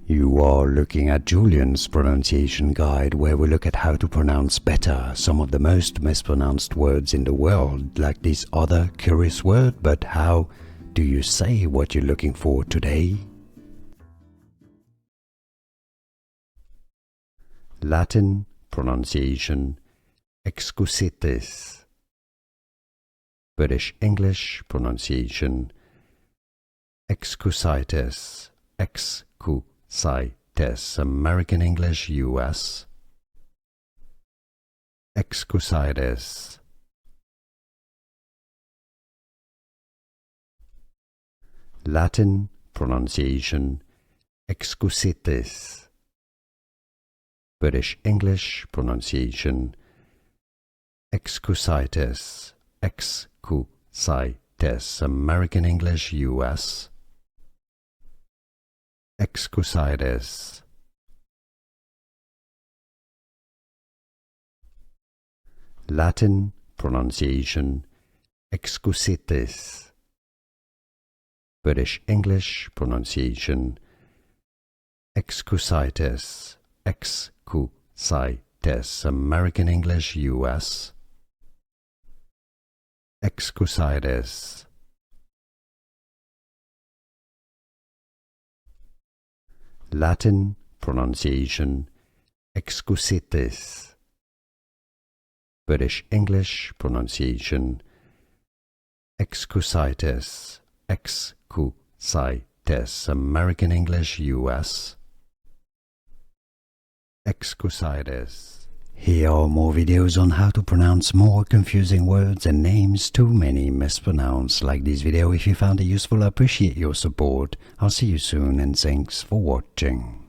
You are looking at Julian's pronunciation guide, where we look at how to pronounce better some of the most mispronounced words in the world, like this other curious word. But how do you say what you're looking for today? Latin pronunciation Excusitis. British English pronunciation Excusitis. Excusitis. American English US Excusitis. Latin pronunciation Excusitis. British English pronunciation Excusitis. Excusitis. American English US Excusitis. Latin pronunciation Excusitis. British English pronunciation Excusitis. Excusitis. American English US Excusitis. Latin pronunciation Excusitis. British English pronunciation Excusitis. Excusitis. American English US Excusitis. Here are more videos on how to pronounce more confusing words and names too many mispronounced. Like this video if you found it useful. I appreciate your support. I'll see you soon and thanks for watching.